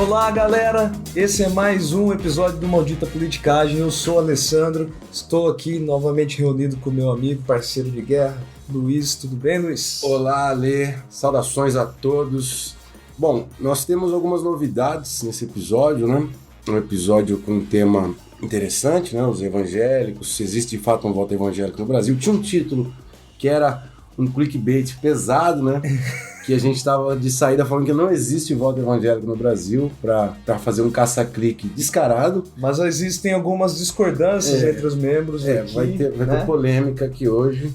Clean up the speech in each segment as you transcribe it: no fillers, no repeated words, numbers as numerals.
Olá, galera! Esse é mais um episódio do Maldita Politicagem. Eu sou o Alessandro, estou aqui novamente reunido com meu amigo, parceiro de guerra, Luiz. Tudo bem, Luiz? Olá, Ale. Saudações a todos. Bom, nós temos algumas novidades nesse episódio, né? Um episódio com um tema interessante, né? Os evangélicos, se existe de fato um voto evangélico no Brasil. Tinha um título que era um clickbait pesado, né? Que a gente estava de saída falando que não existe voto evangélico no Brasil para fazer um caça-clique descarado. Mas existem algumas discordâncias entre os membros aqui. Vai ter polêmica aqui hoje.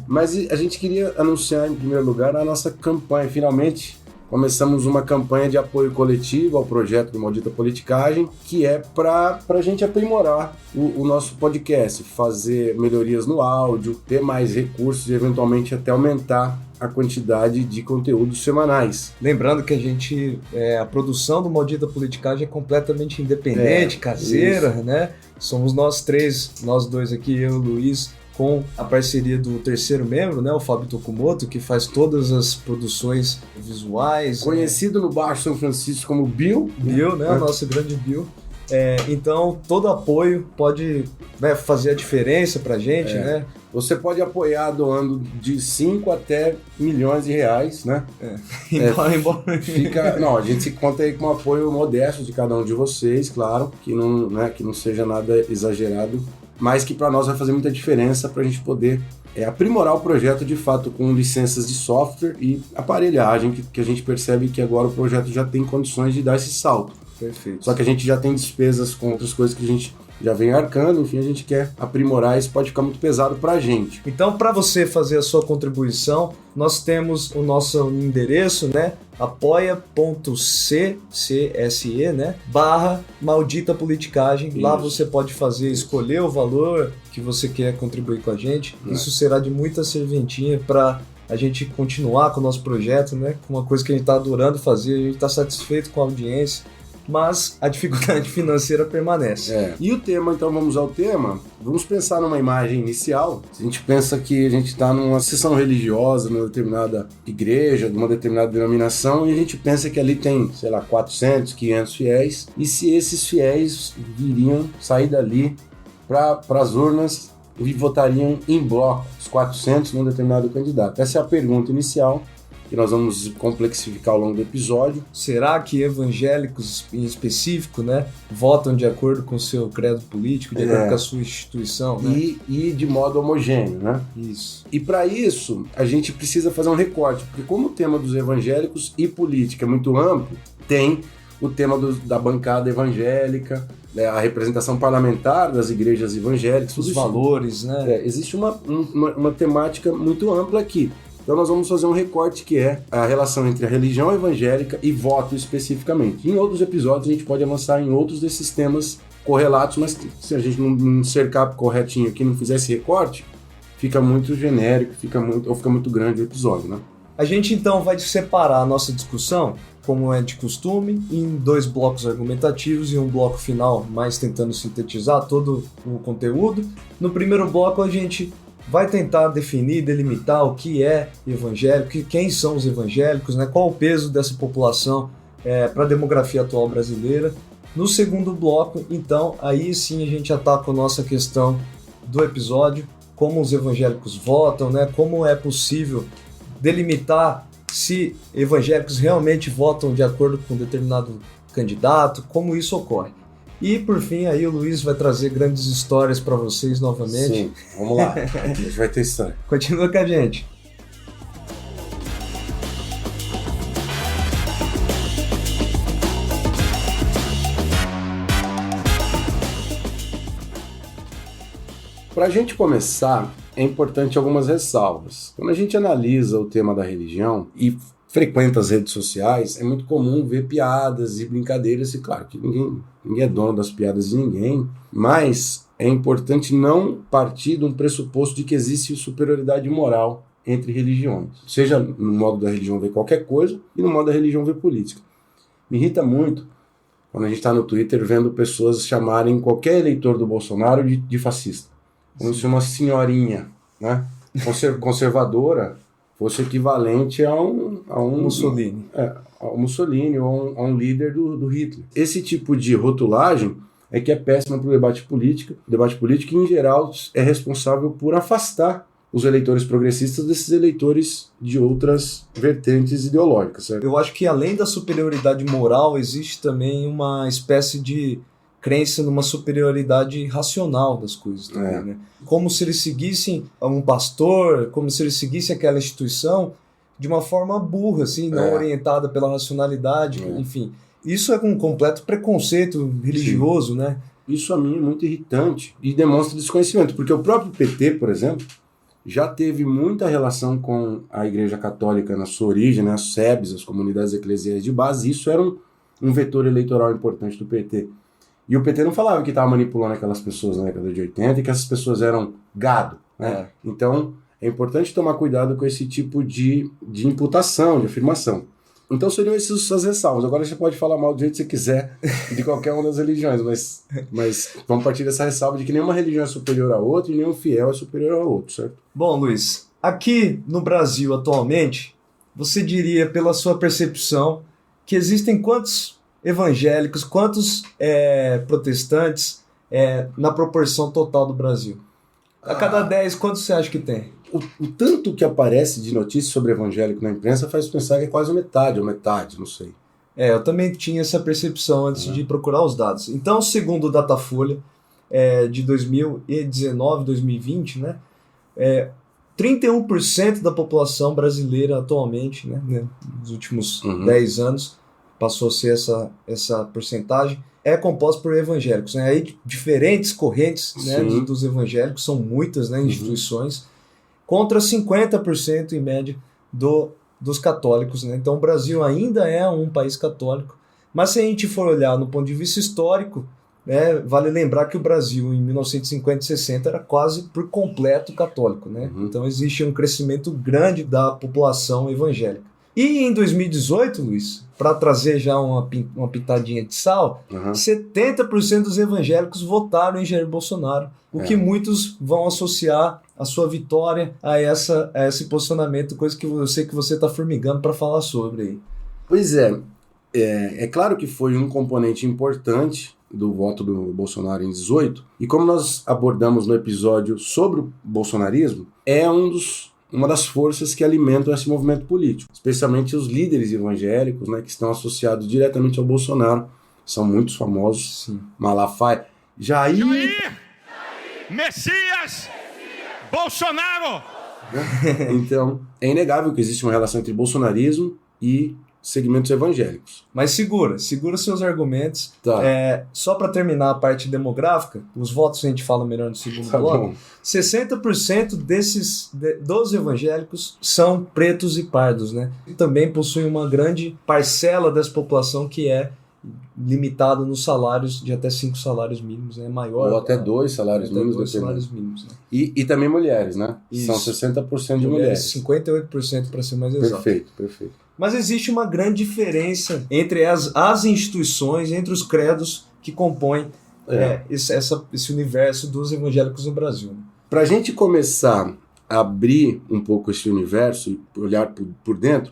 Mas a gente queria anunciar em primeiro lugar a nossa campanha. Finalmente começamos uma campanha de apoio coletivo ao projeto do Maldita Politicagem, que é para a gente aprimorar o nosso podcast, fazer melhorias no áudio, ter mais recursos e eventualmente até aumentar a quantidade de conteúdos semanais. Lembrando que a produção do Maldita Politicagem é completamente independente, caseira, isso, né? Somos nós dois aqui, eu e o Luiz, com a parceria do terceiro membro, né, o Fábio Tokumoto, que faz todas as produções visuais. Conhecido no Baixo São Francisco como Bill. Bill, né, o nosso grande Bill. Então, todo apoio pode fazer a diferença pra gente, né? Você pode apoiar doando de 5 até milhões de reais, né? A gente se conta aí com um apoio modesto de cada um de vocês, claro, que não seja nada exagerado, mas que para nós vai fazer muita diferença para a gente poder aprimorar o projeto de fato com licenças de software e aparelhagem, que a gente percebe que agora o projeto já tem condições de dar esse salto. Perfeito. Só que a gente já tem despesas com outras coisas que a gente já vem arcando, enfim, a gente quer aprimorar, isso pode ficar muito pesado pra gente. Então, para você fazer a sua contribuição, nós temos o nosso endereço, né? apoia.cse, né? /Maldita Politicagem. Isso. Lá você pode escolher o valor que você quer contribuir com a gente. Isso será de muita serventia para a gente continuar com o nosso projeto, né? Com uma coisa que a gente está adorando fazer, a gente está satisfeito com a audiência, mas a dificuldade financeira permanece. E o tema, então vamos ao tema. Vamos pensar numa imagem inicial. A gente pensa que a gente está numa sessão religiosa, numa determinada igreja, de uma determinada denominação, e a gente pensa que ali tem, 400, 500 fiéis, e se esses fiéis viriam sair dali para as urnas e votariam em bloco, os 400 num determinado candidato. Essa é a pergunta inicial, que nós vamos complexificar ao longo do episódio. Será que evangélicos em específico, né, votam de acordo com o seu credo político, de acordo com a sua instituição, né? E de modo homogêneo, né? Isso. E para isso, a gente precisa fazer um recorte, porque como o tema dos evangélicos e política é muito amplo, tem o tema da bancada evangélica, né, a representação parlamentar das igrejas evangélicas, os valores, né? Existe uma temática muito ampla aqui. Então nós vamos fazer um recorte que é a relação entre a religião evangélica e voto especificamente. Em outros episódios a gente pode avançar em outros desses temas correlatos, mas se a gente não cercar corretinho aqui, não fizer esse recorte, fica muito genérico, fica muito grande o episódio, né? A gente então vai separar a nossa discussão, como é de costume, em 2 blocos argumentativos e um bloco final mais tentando sintetizar todo o conteúdo. No primeiro bloco a gente vai tentar definir, delimitar o que é evangélico, quem são os evangélicos, né? Qual o peso dessa população para a demografia atual brasileira. No segundo bloco, então, aí sim a gente ataca a nossa questão do episódio, como os evangélicos votam, né? Como é possível delimitar se evangélicos realmente votam de acordo com um determinado candidato, como isso ocorre. E, por fim, aí o Luiz vai trazer grandes histórias para vocês novamente. Sim, vamos lá. A gente vai ter história. Continua com a gente. Para a gente começar, é importante algumas ressalvas. Quando a gente analisa o tema da religião e frequenta as redes sociais, é muito comum ver piadas e brincadeiras, e claro que ninguém é dono das piadas de ninguém, mas é importante não partir de um pressuposto de que existe superioridade moral entre religiões, seja no modo da religião ver qualquer coisa e no modo da religião ver política. Me irrita muito quando a gente está no Twitter vendo pessoas chamarem qualquer eleitor do Bolsonaro de fascista, como se uma senhorinha, né, conservadora fosse equivalente a um Mussolini. Ao Mussolini ou a um líder do Hitler. Esse tipo de rotulagem é que é péssima para o debate político. O debate político, em geral, é responsável por afastar os eleitores progressistas desses eleitores de outras vertentes ideológicas. Certo? Eu acho que além da superioridade moral, existe também uma espécie de crença numa superioridade racional das coisas também, né? Como se eles seguissem um pastor, como se eles seguissem aquela instituição de uma forma burra, assim, não orientada pela racionalidade, enfim. Isso é um completo preconceito religioso, né? Isso a mim é muito irritante e demonstra desconhecimento, porque o próprio PT, por exemplo, já teve muita relação com a Igreja Católica na sua origem, né? As SEBs, as comunidades eclesiais de base, isso era um vetor eleitoral importante do PT. E o PT não falava que estava manipulando aquelas pessoas na década de 80 e que essas pessoas eram gado, né? Então, é importante tomar cuidado com esse tipo de imputação, de afirmação. Então seriam essas as ressalvas. Agora você pode falar mal do jeito que você quiser de qualquer uma das religiões, mas vamos partir dessa ressalva de que nenhuma religião é superior a outra e nenhum fiel é superior a outro, certo? Bom, Luiz, aqui no Brasil atualmente, você diria, pela sua percepção, que existem quantos evangélicos, quantos protestantes na proporção total do Brasil? A cada 10, quantos você acha que tem? O tanto que aparece de notícias sobre evangélico na imprensa faz pensar que é quase metade, ou metade, não sei. Eu também tinha essa percepção antes de procurar os dados. Então, segundo o Datafolha, de 2019, 2020, né, 31% da população brasileira atualmente, né, nos últimos 10 anos, passou a ser essa porcentagem, é composta por evangélicos. Né? Aí, diferentes correntes, né, dos evangélicos, são muitas, né, instituições, contra 50% em média dos católicos. Né? Então o Brasil ainda é um país católico, mas se a gente for olhar no ponto de vista histórico, né, vale lembrar que o Brasil em 1950 e 60 era quase por completo católico. Né? Então existe um crescimento grande da população evangélica. E em 2018, Luiz, para trazer já uma pitadinha de sal, 70% dos evangélicos votaram em Jair Bolsonaro, o que muitos vão associar a sua vitória a esse posicionamento, coisa que eu sei que você está formigando para falar sobre aí. Pois é claro que foi um componente importante do voto do Bolsonaro em 18, e como nós abordamos no episódio sobre o bolsonarismo, é uma das forças que alimentam esse movimento político, especialmente os líderes evangélicos, né, que estão associados diretamente ao Bolsonaro. São muitos famosos. Malafaia, Jair, Messias, Bolsonaro. Então, é inegável que existe uma relação entre bolsonarismo e segmentos evangélicos. Mas segura seus argumentos. Tá. Só para terminar a parte demográfica, os votos a gente fala melhor no segundo bloco. Bom. 60% dos evangélicos são pretos e pardos, né? E também possuem uma grande parcela dessa população que é limitada nos salários de até 5 salários mínimos, né? Maior. Ou até 2 salários mínimos. 2 salários mínimos, né? E também mulheres, né? Isso. São 60% de mulheres. 58% para ser mais exato. Perfeito. Mas existe uma grande diferença entre as instituições, entre os credos que compõem esse universo dos evangélicos no Brasil. Para a gente começar a abrir um pouco esse universo e olhar por dentro,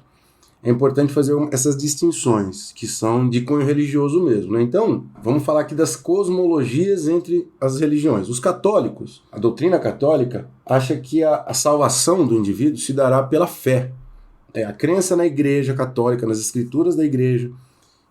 é importante fazer essas distinções, que são de cunho religioso mesmo. Né? Então, vamos falar aqui das cosmologias entre as religiões. Os católicos, a doutrina católica, acha que a salvação do indivíduo se dará pela fé. A crença na Igreja Católica, nas escrituras da Igreja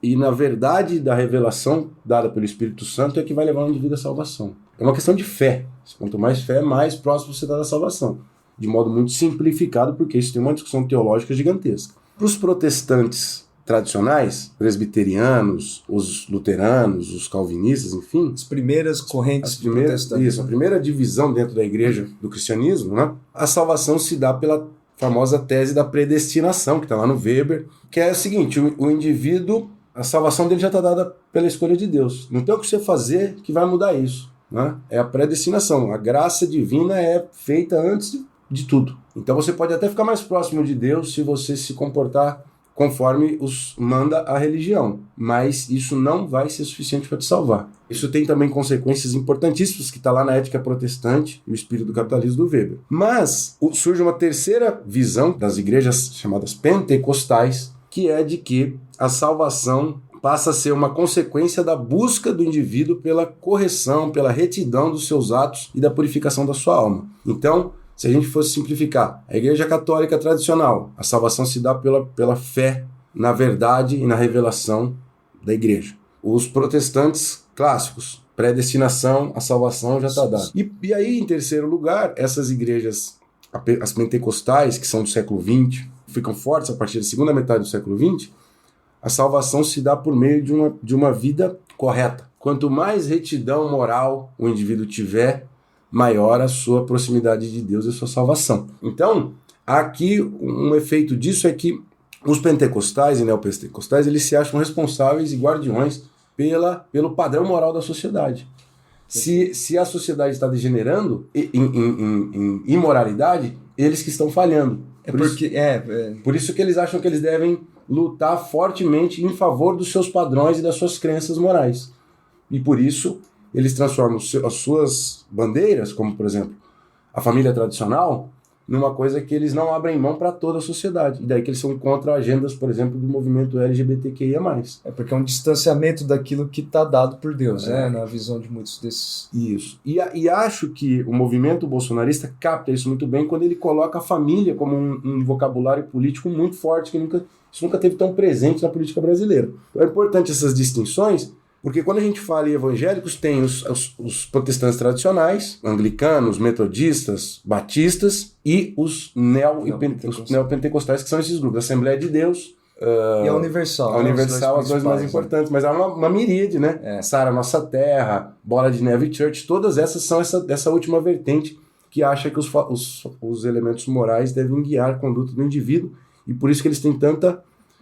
e na verdade da revelação dada pelo Espírito Santo é que vai levar o indivíduo à salvação. É uma questão de fé. Quanto mais fé, mais próximo você está da salvação. De modo muito simplificado, porque isso tem uma discussão teológica gigantesca. Para os protestantes tradicionais, presbiterianos, os luteranos, os calvinistas, enfim... As primeiras correntes protestantes. Isso, a primeira divisão dentro da igreja do cristianismo, né? A salvação se dá pela famosa tese da predestinação, que está lá no Weber, que é o seguinte, o indivíduo, a salvação dele já está dada pela escolha de Deus. Não tem o que você fazer que vai mudar isso. Né? É a predestinação. A graça divina é feita antes de tudo. Então você pode até ficar mais próximo de Deus se você se comportar conforme manda a religião. Mas isso não vai ser suficiente para te salvar. Isso tem também consequências importantíssimas que está lá na Ética Protestante e o Espírito do Capitalismo do Weber. Mas surge uma terceira visão das igrejas chamadas pentecostais, que é de que a salvação passa a ser uma consequência da busca do indivíduo pela correção, pela retidão dos seus atos e da purificação da sua alma. Então, se a gente fosse simplificar, a Igreja Católica tradicional, a salvação se dá pela fé na verdade e na revelação da Igreja. Os protestantes clássicos, predestinação, a salvação já está dada. E aí, em terceiro lugar, essas igrejas, as pentecostais, que são do século XX, ficam fortes a partir da segunda metade do século XX, a salvação se dá por meio de uma vida correta. Quanto mais retidão moral o indivíduo tiver, maior a sua proximidade de Deus e a sua salvação. Então, aqui um efeito disso é que os pentecostais e neopentecostais, eles se acham responsáveis e guardiões pelo padrão moral da sociedade. Se a sociedade está degenerando em imoralidade, eles que estão falhando. Por isso que eles acham que eles devem lutar fortemente em favor dos seus padrões e das suas crenças morais. E por isso eles transformam as suas bandeiras, como por exemplo a família tradicional, numa coisa que eles não abrem mão para toda a sociedade. E daí que eles são contra agendas, por exemplo, do movimento LGBTQIA+. Porque é um distanciamento daquilo que está dado por Deus, na visão de muitos desses. Isso. E acho que o movimento bolsonarista capta isso muito bem quando ele coloca a família como um vocabulário político muito forte, que isso nunca teve tão presente na política brasileira. Então é importante essas distinções, porque quando a gente fala em evangélicos, tem os protestantes tradicionais, anglicanos, metodistas, batistas e os neopentecostais, que são esses grupos, a Assembleia de Deus e a Universal. A Universal, as duas mais importantes, mas há uma miríade, né? Sara Nossa Terra, Bola de Neve Church, todas essas são dessa última vertente que acha que os elementos morais devem guiar a conduta do indivíduo e por isso que eles têm tanto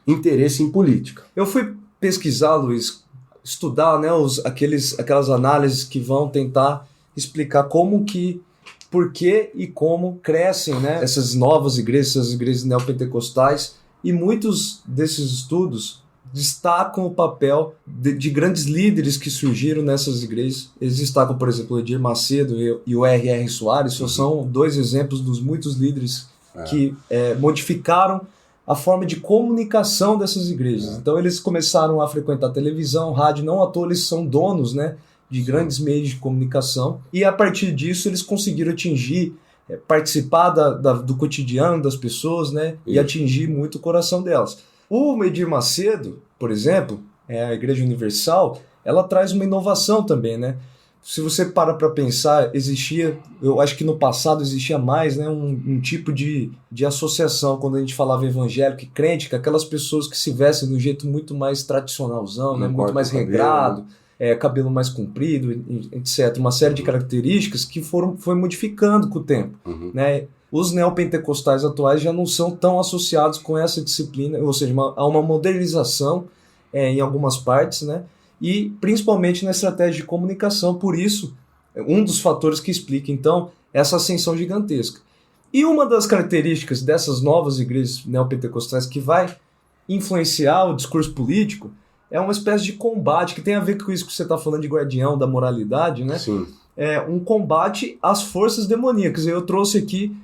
interesse em política. Eu fui pesquisar, Luiz, estudar, né, aquelas análises que vão tentar explicar por que e como crescem, né, essas novas igrejas, essas igrejas neopentecostais, e muitos desses estudos destacam o papel de grandes líderes que surgiram nessas igrejas. Eles destacam, por exemplo, o Edir Macedo e o R.R. Soares, são dois exemplos dos muitos líderes que modificaram a forma de comunicação dessas igrejas. Então eles começaram a frequentar televisão, rádio, não à toa eles são donos, né, de grandes meios de comunicação, e a partir disso eles conseguiram atingir, participar do cotidiano das pessoas, né, e atingir muito o coração delas. O Edir Macedo, por exemplo, a Igreja Universal, ela traz uma inovação também, né? Se você para pensar, eu acho que no passado existia mais, né, um tipo de associação quando a gente falava evangélico e crente, que aquelas pessoas que se vestem de um jeito muito mais tradicionalzão, né, muito mais regrado, cabelo mais comprido, etc. Uma série de características que foi modificando com o tempo. Né? Os neopentecostais atuais já não são tão associados com essa disciplina, ou seja, há uma modernização em algumas partes, né? E principalmente na estratégia de comunicação, por isso, um dos fatores que explica, então, essa ascensão gigantesca. E uma das características dessas novas igrejas neopentecostais que vai influenciar o discurso político é uma espécie de combate, que tem a ver com isso que você está falando de guardião da moralidade, né? Sim. É um combate às forças demoníacas. Eu trouxe aqui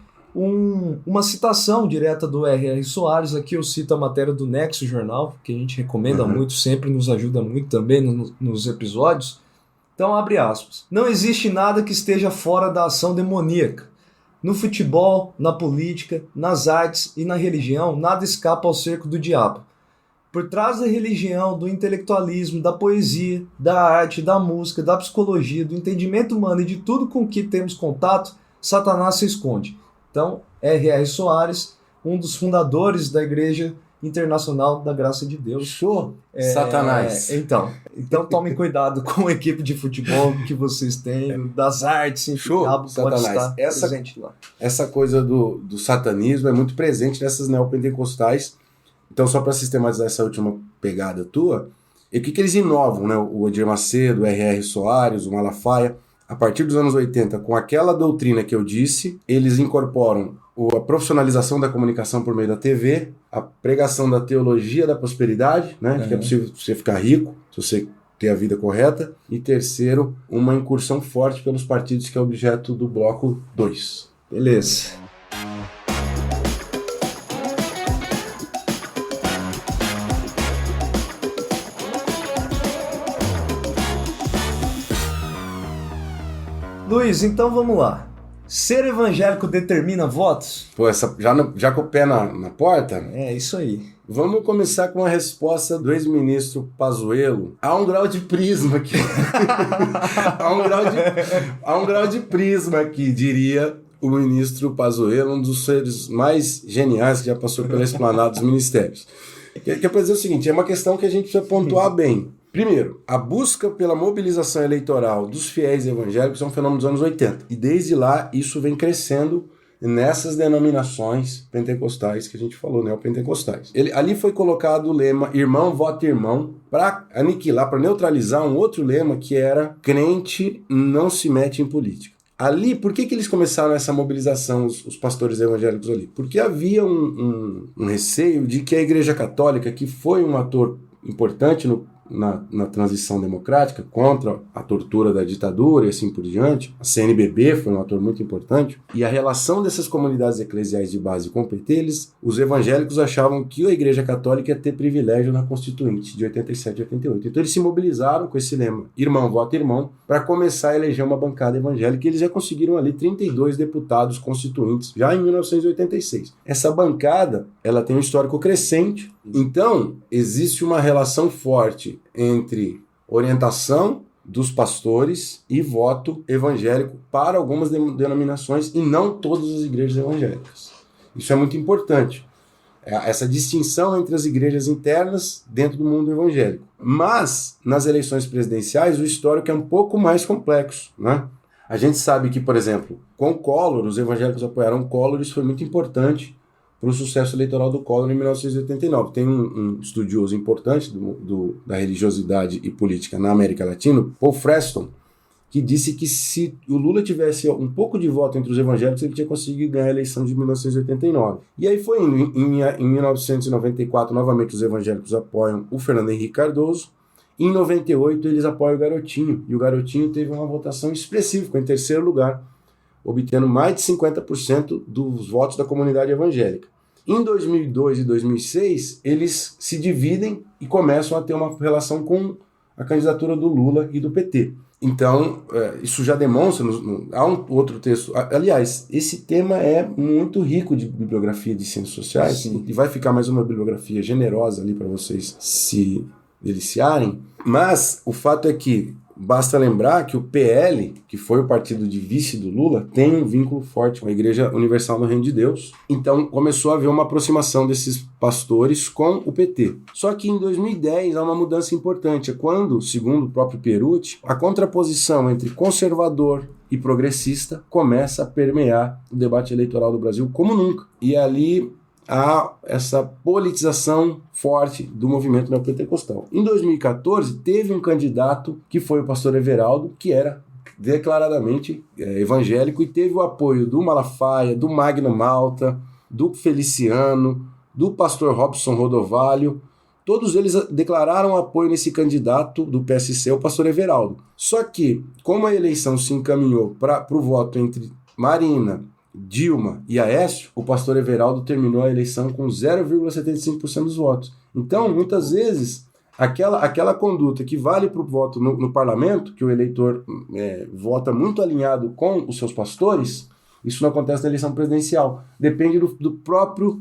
uma citação direta do R.R. Soares, aqui eu cito a matéria do Nexo Jornal, que a gente recomenda muito, sempre nos ajuda muito também nos episódios. Então, abre aspas. Não existe nada que esteja fora da ação demoníaca. No futebol, na política, nas artes e na religião, nada escapa ao cerco do diabo. Por trás da religião, do intelectualismo, da poesia, da arte, da música, da psicologia, do entendimento humano e de tudo com que temos contato, Satanás se esconde. Então, R.R. Soares, um dos fundadores da Igreja Internacional da Graça de Deus. Show! Satanás. Então tomem cuidado com a equipe de futebol que vocês têm, das artes, enfim, Show! Pode Satanás. estar presente lá. Essa coisa do satanismo é muito presente nessas neopentecostais. Então, só para sistematizar essa última pegada tua, e o que eles inovam, né? O Edir Macedo, o R.R. Soares, o Malafaia, a partir dos anos 80, com aquela doutrina que eu disse, eles incorporam a profissionalização da comunicação por meio da TV, a pregação da teologia da prosperidade, né, que é possível você ficar rico, se você ter a vida correta, e terceiro, uma incursão forte pelos partidos, que é objeto do bloco 2. Beleza. Luiz, então vamos lá. Ser evangélico determina votos? Pô, já com o pé na porta? É, isso aí. Vamos começar com a resposta do ex-ministro Pazuello. Há um grau de prisma aqui. há um grau de prisma aqui, diria o ministro Pazuello, um dos seres mais geniais que já passou pela esplanada dos ministérios. Que é para dizer o seguinte, é uma questão que a gente precisa pontuar bem. Primeiro, a busca pela mobilização eleitoral dos fiéis evangélicos é um fenômeno dos anos 80. E desde lá isso vem crescendo nessas denominações pentecostais que a gente falou, neopentecostais. Ali foi colocado o lema irmão, vota irmão, para aniquilar, para neutralizar um outro lema que era crente não se mete em política. Ali, por que eles começaram essa mobilização, os pastores evangélicos ali? Porque havia um receio de que a Igreja Católica, que foi um ator importante na transição democrática, contra a tortura da ditadura e assim por diante, a CNBB foi um ator muito importante, e a relação dessas comunidades eclesiais de base com o PT, os evangélicos achavam que a Igreja Católica ia ter privilégio na Constituinte de 87 e 88. Então eles se mobilizaram com esse lema, irmão, vota irmão, para começar a eleger uma bancada evangélica, e eles já conseguiram ali 32 deputados constituintes, já em 1986. Essa bancada, ela tem um histórico crescente, então existe uma relação forte entre orientação dos pastores e voto evangélico para algumas denominações e não todas as igrejas evangélicas. Isso é muito importante. Essa distinção entre as igrejas internas dentro do mundo evangélico. Mas, nas eleições presidenciais, o histórico é um pouco mais complexo, né? A gente sabe que, por exemplo, com o Collor, os evangélicos apoiaram o Collor, isso foi muito importante para o sucesso eleitoral do Collor em 1989. Tem um estudioso importante da religiosidade e política na América Latina, Paul Freston, que disse que se o Lula tivesse um pouco de voto entre os evangélicos, ele tinha conseguido ganhar a eleição de 1989. E aí foi indo. Em 1994, novamente, os evangélicos apoiam o Fernando Henrique Cardoso. Em 98, eles apoiam o Garotinho. E o Garotinho teve uma votação expressiva, ficou em terceiro lugar, obtendo mais de 50% dos votos da comunidade evangélica. Em 2002 e 2006, eles se dividem e começam a ter uma relação com a candidatura do Lula e do PT. Então, isso já demonstra, há um outro texto, aliás, esse tema é muito rico de bibliografia de ciências sociais. Sim. E vai ficar mais uma bibliografia generosa ali para vocês se deliciarem, mas o fato é que basta lembrar que o PL, que foi o partido de vice do Lula, tem um vínculo forte com a Igreja Universal no Reino de Deus. Então começou a haver uma aproximação desses pastores com o PT. Só que em 2010 há uma mudança importante. É quando, segundo o próprio Perucci, a contraposição entre conservador e progressista começa a permear o debate eleitoral do Brasil como nunca. E ali há essa politização forte do movimento neopentecostal. Em 2014, teve um candidato que foi o pastor Everaldo, que era declaradamente evangélico, e teve o apoio do Malafaia, do Magno Malta, do Feliciano, do pastor Robson Rodovalho. Todos eles declararam apoio nesse candidato do PSC, o pastor Everaldo. Só que, como a eleição se encaminhou para o voto entre Marina, Dilma e Aécio, o pastor Everaldo terminou a eleição com 0,75% dos votos. Então, muitas vezes, aquela conduta que vale para o voto no parlamento, que o eleitor vota muito alinhado com os seus pastores, isso não acontece na eleição presidencial. Depende do próprio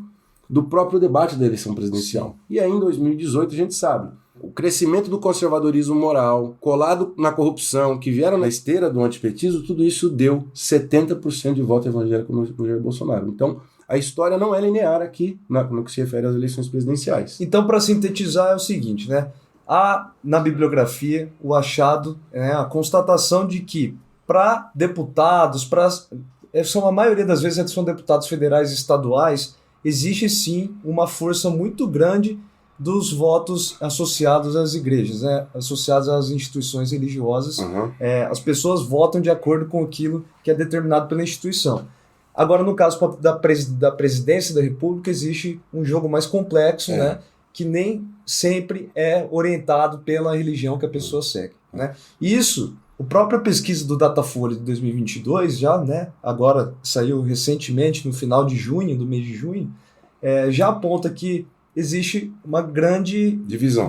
debate da eleição presidencial. E aí, em 2018, a gente sabe, o crescimento do conservadorismo moral, colado na corrupção, que vieram na esteira do antipetismo, tudo isso deu 70% de voto evangélico no Jair Bolsonaro. Então, a história não é linear aqui no que se refere às eleições presidenciais. Então, para sintetizar, é o seguinte, né? Há na bibliografia o achado, a constatação de que para deputados, a maioria das vezes são deputados federais e estaduais, existe sim uma força muito grande dos votos associados às igrejas, né? Associados às instituições religiosas. As pessoas votam de acordo com aquilo que é determinado pela instituição. Agora, no caso da presidência da República, existe um jogo mais complexo, né? Que nem sempre é orientado pela religião que a pessoa segue, né? E isso, a própria pesquisa do Datafolha de 2022, já, né? Agora saiu recentemente, no final de junho, do mês de junho, já aponta que existe uma grande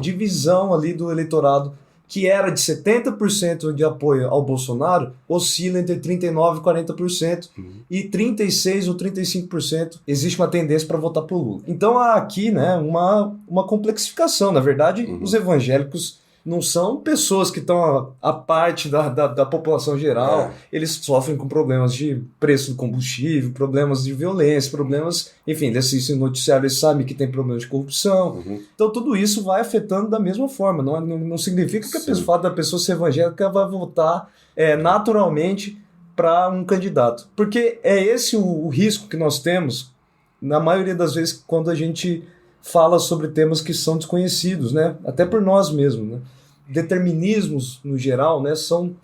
divisão ali do eleitorado, que era de 70% de apoio ao Bolsonaro, oscila entre 39% e 40%, e 36% ou 35% existe uma tendência para votar por Lula. Então há aqui, né, uma complexificação. Na verdade, os evangélicos não são pessoas que estão à parte da população geral. Eles sofrem com problemas de preço do combustível, problemas de violência, problemas... Enfim, nesse noticiário eles sabem que tem problemas de corrupção. Então tudo isso vai afetando da mesma forma. Não significa que o fato da pessoa ser evangélica vai votar naturalmente para um candidato. Porque é esse o risco que nós temos, na maioria das vezes, quando a gente fala sobre temas que são desconhecidos, né? Até por nós mesmos, né? Determinismos, no geral, né, são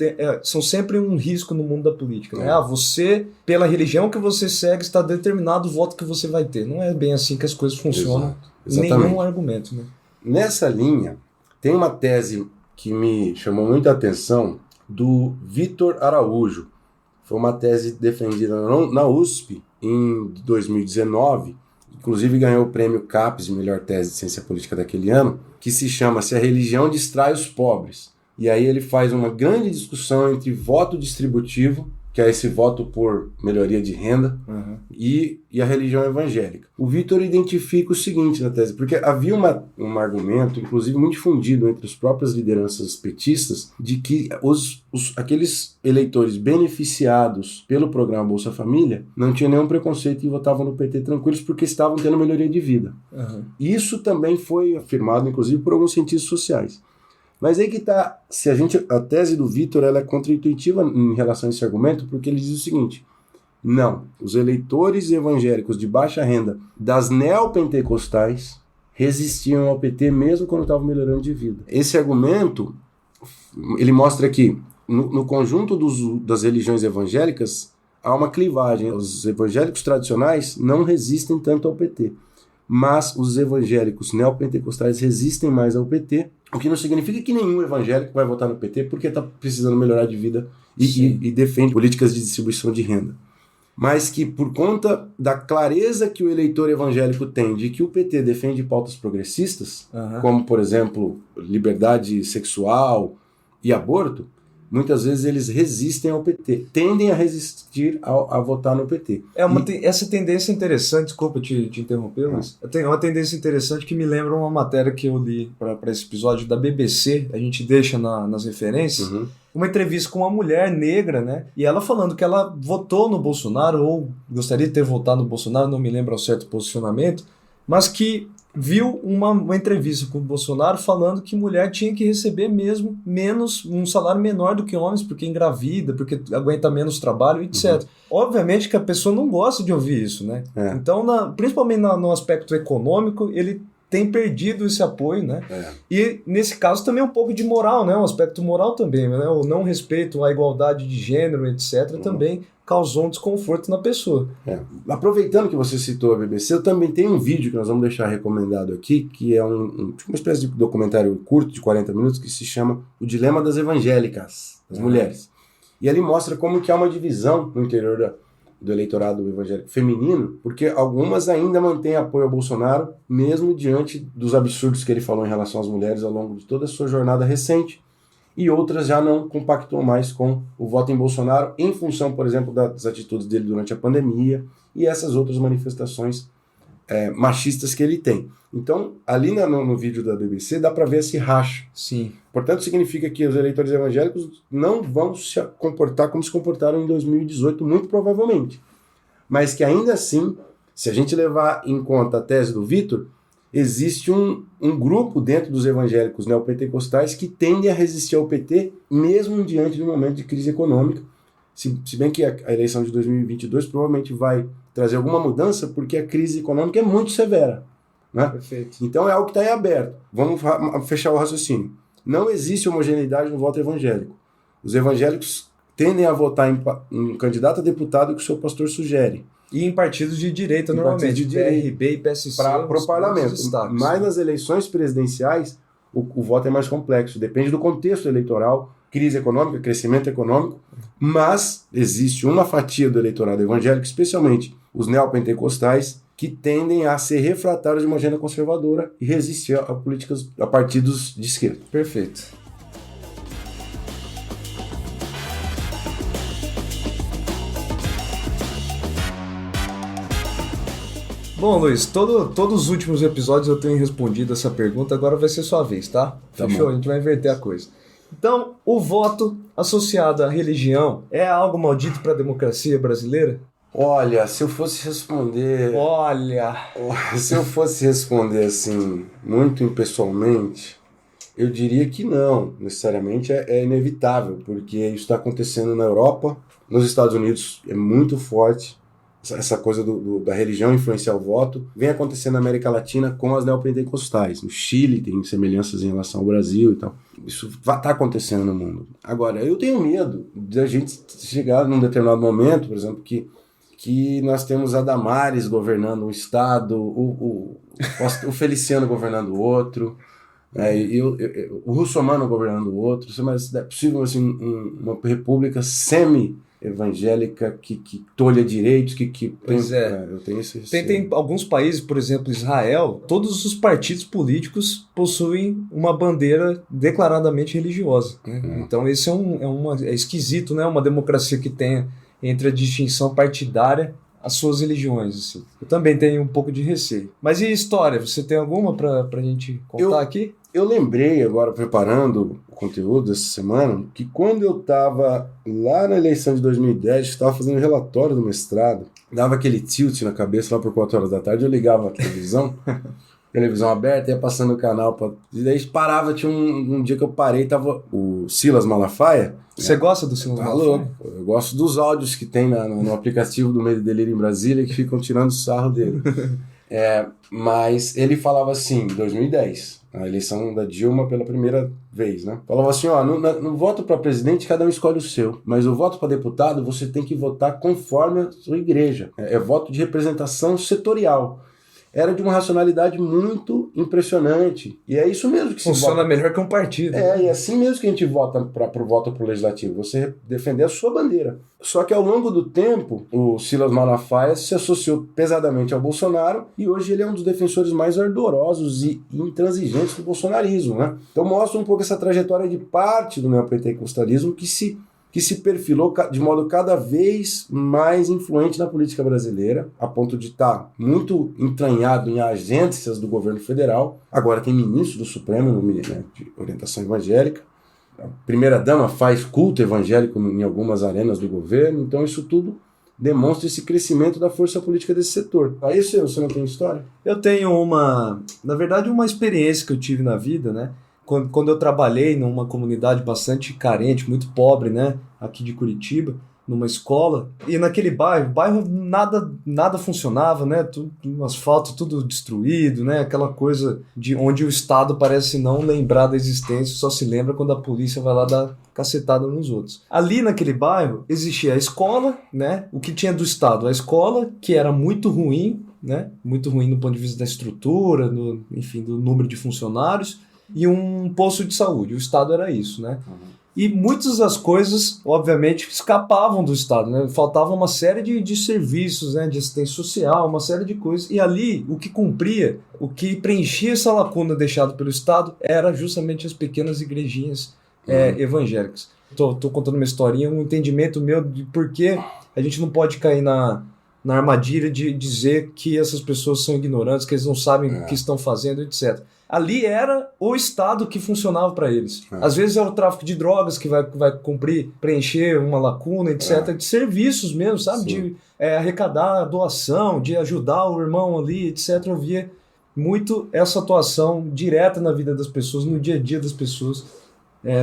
sempre um risco no mundo da política, né? Você, pela religião que você segue, está determinado o voto que você vai ter. Não é bem assim que as coisas funcionam. Nenhum argumento, né? Nessa linha, tem uma tese que me chamou muita atenção do Vitor Araújo. Foi uma tese defendida na USP em 2019, inclusive ganhou o prêmio CAPES de melhor tese de ciência política daquele ano, que se chama Se a Religião Distrai os Pobres. E aí ele faz uma grande discussão entre voto distributivo, que é esse voto por melhoria de renda, e a religião evangélica. O Vitor identifica o seguinte na tese, porque havia um argumento, inclusive muito difundido entre as próprias lideranças petistas, de que aqueles eleitores beneficiados pelo programa Bolsa Família não tinham nenhum preconceito e votavam no PT tranquilos porque estavam tendo melhoria de vida. Isso também foi afirmado, inclusive, por alguns cientistas sociais. Mas aí que está, a tese do Vitor ela é contraintuitiva em relação a esse argumento, porque ele diz o seguinte: não, os eleitores evangélicos de baixa renda das neopentecostais resistiam ao PT mesmo quando estavam melhorando de vida. Esse argumento, ele mostra que no conjunto das religiões evangélicas há uma clivagem. Os evangélicos tradicionais não resistem tanto ao PT, mas os evangélicos neopentecostais resistem mais ao PT, o que não significa que nenhum evangélico vai votar no PT porque está precisando melhorar de vida e defende políticas de distribuição de renda. Mas que por conta da clareza que o eleitor evangélico tem de que o PT defende pautas progressistas, como, por exemplo, liberdade sexual e aborto, muitas vezes eles resistem ao PT, tendem a resistir a votar no PT. Essa tendência interessante, desculpa te interromper, mas tem uma tendência interessante que me lembra uma matéria que eu li para esse episódio da BBC, a gente deixa nas referências, uma entrevista com uma mulher negra, né? E ela falando que ela votou no Bolsonaro, ou gostaria de ter votado no Bolsonaro, não me lembro ao certo posicionamento, mas que viu uma entrevista com o Bolsonaro falando que mulher tinha que receber mesmo um salário menor do que homens, porque engravida, porque aguenta menos trabalho, etc. Obviamente que a pessoa não gosta de ouvir isso, né? Então, principalmente no aspecto econômico, ele tem perdido esse apoio, né? E nesse caso também um pouco de moral, né? Um aspecto moral também, né? O não respeito à igualdade de gênero, etc. também causou um desconforto na pessoa. Aproveitando que você citou a BBC, eu também tenho um vídeo que nós vamos deixar recomendado aqui, que é uma espécie de documentário curto de 40 minutos que se chama O Dilema das Evangélicas, das mulheres. E ele mostra como que há uma divisão no interior do eleitorado evangélico feminino, porque algumas ainda mantêm apoio ao Bolsonaro, mesmo diante dos absurdos que ele falou em relação às mulheres ao longo de toda a sua jornada recente, e outras já não compactuam mais com o voto em Bolsonaro, em função, por exemplo, das atitudes dele durante a pandemia e essas outras manifestações machistas que ele tem. Então, ali no vídeo da BBC, dá para ver esse racha. Sim. Portanto, significa que os eleitores evangélicos não vão se comportar como se comportaram em 2018, muito provavelmente. Mas que ainda assim, se a gente levar em conta a tese do Vitor, existe um grupo dentro dos evangélicos neopentecostais que tendem a resistir ao PT, mesmo diante de um momento de crise econômica. Se bem que a eleição de 2022 provavelmente vai trazer alguma mudança, porque a crise econômica é muito severa. Né? Perfeito. Então é algo que está em aberto. Vamos fechar o raciocínio. Não existe homogeneidade no voto evangélico. Os evangélicos tendem a votar em candidato a deputado que o seu pastor sugere. E em partidos de direita, normalmente, PRB e PSC. Para o parlamento. Mas nas eleições presidenciais, o voto é mais complexo. Depende do contexto eleitoral, crise econômica, crescimento econômico. Mas existe uma fatia do eleitorado evangélico, especialmente os neopentecostais, que tendem a ser refratários de uma agenda conservadora e resistir a partidos de esquerda. Perfeito. Bom, Luiz, todos os últimos episódios eu tenho respondido essa pergunta, agora vai ser sua vez, tá? Fechou? Bom. A gente vai inverter a coisa. Então, o voto associado à religião é algo maldito para a democracia brasileira? Olha, se eu fosse responder assim, muito impessoalmente, eu diria que não, necessariamente é inevitável, porque isso está acontecendo na Europa, nos Estados Unidos é muito forte, essa coisa da religião influenciar o voto, vem acontecendo na América Latina com as neopentecostais. No Chile tem semelhanças em relação ao Brasil e tal. Isso está acontecendo no mundo. Agora, eu tenho medo de a gente chegar num determinado momento, por exemplo, que nós temos a Damares governando um estado, o Feliciano governando o outro, o Russomano governando o outro, mas é possível assim, uma república semi-evangélica que tolha direitos, Pois eu tenho esse tem alguns países, por exemplo, Israel, todos os partidos políticos possuem uma bandeira declaradamente religiosa. Né? Então esse é esquisito, né? Uma democracia que tenha entre a distinção partidária as suas religiões. Assim. Eu também tenho um pouco de receio. Mas e história? Você tem alguma pra gente contar aqui? Eu lembrei agora, preparando o conteúdo dessa semana, que quando eu estava lá na eleição de 2010, estava fazendo um relatório do mestrado, dava aquele tilt na cabeça lá por 4 horas da tarde, eu ligava a televisão, televisão aberta, ia passando o canal, e daí parava, tinha um dia que eu parei, tava o Silas Malafaia. Você gosta do Silas Malafaia? Eu gosto dos áudios que tem no aplicativo do Medo e Delírio em Brasília, que ficam tirando sarro dele. Mas ele falava assim, em 2010, a eleição da Dilma pela primeira vez, né? Falava assim, no voto para presidente cada um escolhe o seu, mas o voto para deputado você tem que votar conforme a sua igreja. É voto de representação setorial. Era de uma racionalidade muito impressionante. E é isso mesmo que se funciona vota. Melhor que um partido. E é assim mesmo que a gente vota pro voto pro legislativo. Você defender a sua bandeira. Só que ao longo do tempo, o Silas Malafaia se associou pesadamente ao Bolsonaro e hoje ele é um dos defensores mais ardorosos e intransigentes do bolsonarismo, né? Então mostra um pouco essa trajetória de parte do neopentecostalismo que se perfilou de modo cada vez mais influente na política brasileira, a ponto de estar muito entranhado em agências do governo federal. Agora tem ministro do Supremo, né, de orientação evangélica. A primeira-dama faz culto evangélico em algumas arenas do governo. Então isso tudo demonstra esse crescimento da força política desse setor. Aí você não tem história? Eu tenho uma experiência que eu tive na vida, né? Quando eu trabalhei numa comunidade bastante carente, muito pobre, né, aqui de Curitiba, numa escola, e naquele bairro nada funcionava, né, tudo, asfalto tudo destruído, né, aquela coisa de onde o Estado parece não lembrar da existência, só se lembra quando a polícia vai lá dar cacetada nos outros. Ali naquele bairro existia a escola, né, o que tinha do Estado, a escola, que era muito ruim, né, muito ruim no ponto de vista da estrutura, do número de funcionários, e um posto de saúde. O Estado era isso, né? E muitas das coisas, obviamente, escapavam do Estado, né? Faltava uma série de serviços, né? De assistência social, uma série de coisas. E ali, o que preenchia essa lacuna deixada pelo Estado era justamente as pequenas igrejinhas evangélicas. Tô contando uma historinha, um entendimento meu de por que a gente não pode cair na armadilha de dizer que essas pessoas são ignorantes, que eles não sabem o que estão fazendo, etc. Ali era o Estado que funcionava para eles. Às vezes é o tráfico de drogas que vai preencher uma lacuna, etc. De serviços mesmo, sabe? Sim. De arrecadar doação, de ajudar o irmão ali, etc. Eu via muito essa atuação direta na vida das pessoas, no dia a dia das pessoas,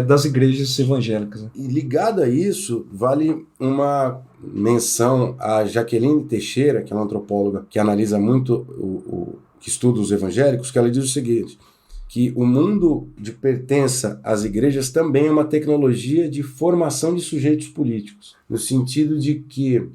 das igrejas evangélicas. Né? E ligado a isso, vale uma menção a Jaqueline Teixeira, que é uma antropóloga que analisa muito que estuda os evangélicos, que ela diz o seguinte, que o mundo de pertença às igrejas também é uma tecnologia de formação de sujeitos políticos, no sentido de que,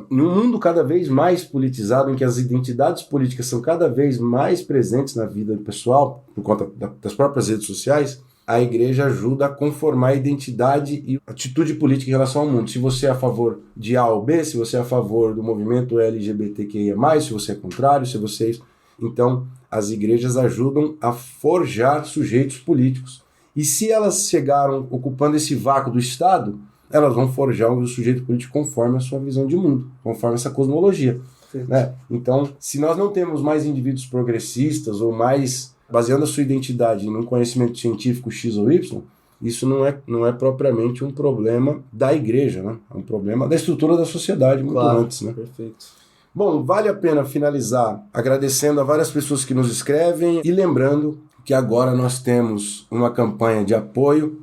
num mundo cada vez mais politizado, em que as identidades políticas são cada vez mais presentes na vida pessoal, por conta das próprias redes sociais, a igreja ajuda a conformar a identidade e atitude política em relação ao mundo. Se você é a favor de A ou B, se você é a favor do movimento LGBTQIA+, se você é contrário, se você é isso. Então, as igrejas ajudam a forjar sujeitos políticos. E se elas chegaram ocupando esse vácuo do Estado, elas vão forjar o sujeito político conforme a sua visão de mundo, conforme essa cosmologia. Né? Então, se nós não temos mais indivíduos progressistas ou mais baseando a sua identidade num conhecimento científico X ou Y, isso não é propriamente um problema da igreja, né? É um problema da estrutura da sociedade muito antes. Né? Perfeito. Bom, vale a pena finalizar agradecendo a várias pessoas que nos escrevem e lembrando que agora nós temos uma campanha de apoio,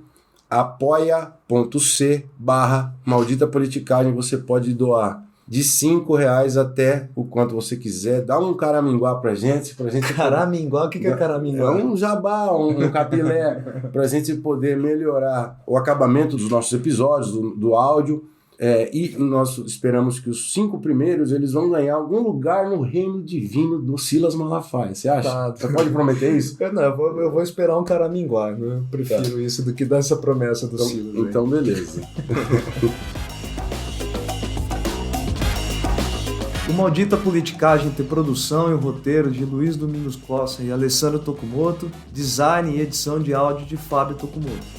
apoia.c/Maldita Politicagem. Você pode doar de R$5 até o quanto você quiser. Dá um caraminguá pra gente. Caraminguá? O que é caraminguá? É um jabá, um capilé, pra gente poder melhorar o acabamento dos nossos episódios, do áudio. E nós esperamos que os 5 primeiros eles vão ganhar algum lugar no reino divino do Silas Malafaia. Você acha? Tá. Você pode prometer isso? Eu vou esperar um caraminguá. Né? Eu prefiro isso do que dar essa promessa do Silas. Então, beleza. O Maldita Politicagem tem produção e roteiro de Luiz Domingos Costa e Alessandro Tokumoto, design e edição de áudio de Fábio Tokumoto.